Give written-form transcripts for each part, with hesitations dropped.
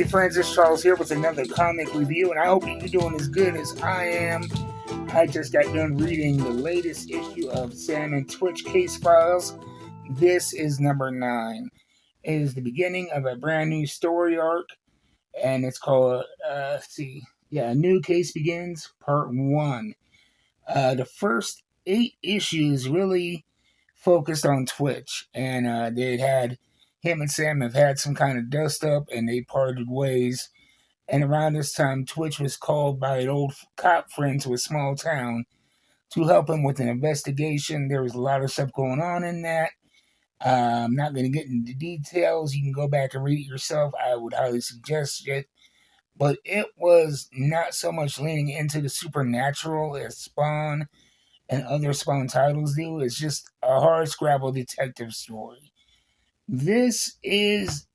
friends, it's Charles here with another comic review, and I hope you're doing as good as I am. I just got done reading the latest issue of Sam and Twitch Case Files. This is number 9. It is the beginning of a brand new story arc, and it's called, A New Case Begins, Part 1. The first 8 issues really focused on Twitch, and him and Sam have had some kind of dust up, and they parted ways. And around this time, Twitch was called by an old cop friend to a small town to help him with an investigation. There was a lot of stuff going on in that. I'm not going to get into details. You can go back and read it yourself. I would highly suggest it. But it was not so much leaning into the supernatural as Spawn and other Spawn titles do. It's just a hard scrabble detective story. This is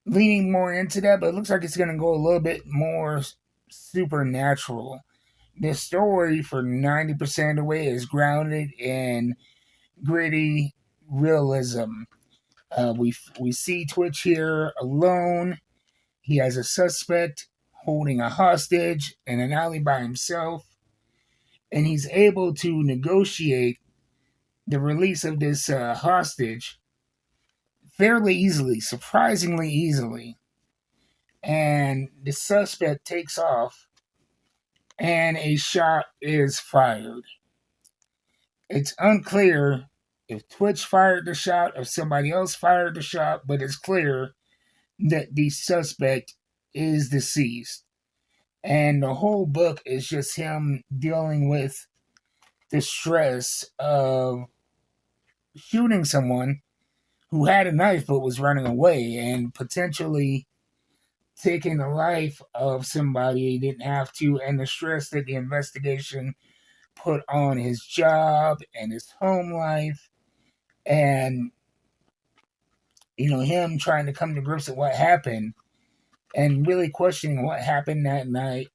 leaning more into that, but it looks like it's going to go a little bit more supernatural. The story, for 90% of the way, is grounded in gritty realism. We see Twitch here alone. He has a suspect holding a hostage in an alley by himself, and he's able to negotiate the release of this hostage fairly easily, surprisingly easily. And the suspect takes off, and a shot is fired. It's unclear if Twitch fired the shot or somebody else fired the shot, but it's clear that the suspect is deceased. And the whole book is just him dealing with the stress of shooting someone who had a knife but was running away, and potentially taking the life of somebody he didn't have to, and the stress that the investigation put on his job and his home life, and him trying to come to grips with what happened and really questioning what happened that night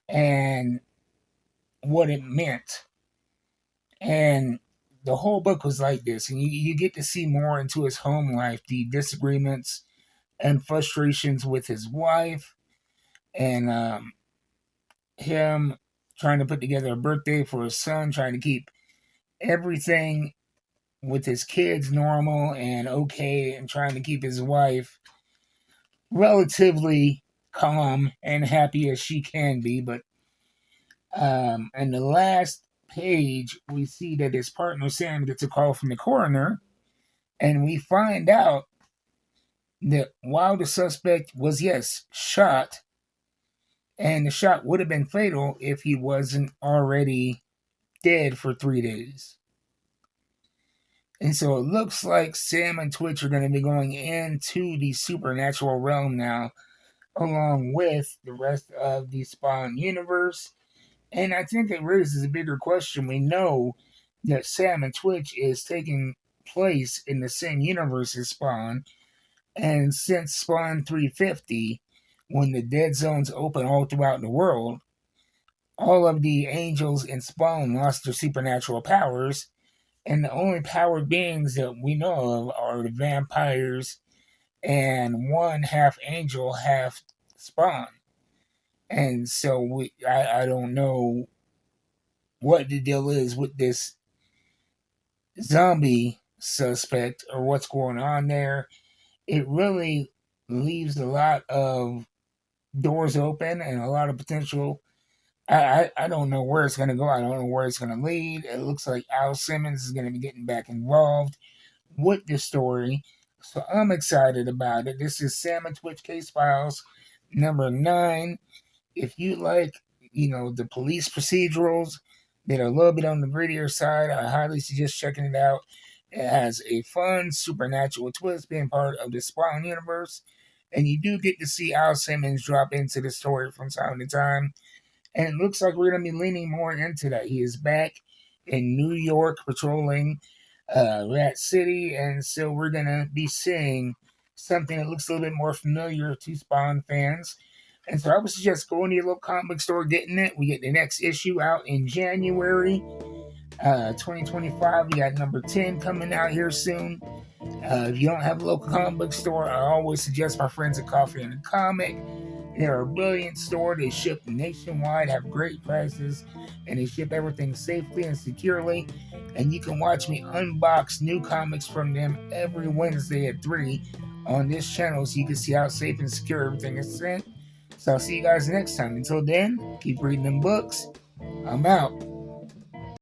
and what it meant. And the whole book was like this, and you get to see more into his home life, the disagreements and frustrations with his wife, and him trying to put together a birthday for his son, trying to keep everything with his kids normal and okay, and trying to keep his wife relatively calm and happy as she can be. But in the last page, we see that his partner Sam gets a call from the coroner, and we find out that while the suspect was, yes, shot, and the shot would have been fatal if he wasn't already dead for 3 days. And so it looks like Sam and Twitch are going to be going into the supernatural realm now, along with the rest of the Spawn universe. And I think it raises a bigger question. We know that Sam and Twitch is taking place in the same universe as Spawn. And since Spawn 350, when the dead zones open all throughout the world, all of the angels in Spawn lost their supernatural powers. And the only powered beings that we know of are the vampires and one half angel, half Spawn. And so I don't know what the deal is with this zombie suspect or what's going on there. It really leaves a lot of doors open and a lot of potential. I don't know where it's going to go. I don't know where it's going to lead. It looks like Al Simmons is going to be getting back involved with this story. So I'm excited about it. This is Sam and Twitch Case Files number 9. If you like, the police procedurals that are a little bit on the grittier side, I highly suggest checking it out. It has a fun supernatural twist, being part of the Spawn universe, and you do get to see Al Simmons drop into the story from time to time. And it looks like we're going to be leaning more into that. He is back in New York patrolling Rat City, and so we're going to be seeing something that looks a little bit more familiar to Spawn fans. And so I would suggest going to your local comic store, getting it. We get the next issue out in January 2025. We got number 10 coming out here soon. If you don't have a local comic book store, I always suggest my friends at Coffee and a Comic. They're a brilliant store. They ship nationwide, have great prices, and they ship everything safely and securely. And you can watch me unbox new comics from them every Wednesday at 3 on this channel so you can see how safe and secure everything is sent. So I'll see you guys next time. Until then, keep reading them books. I'm out.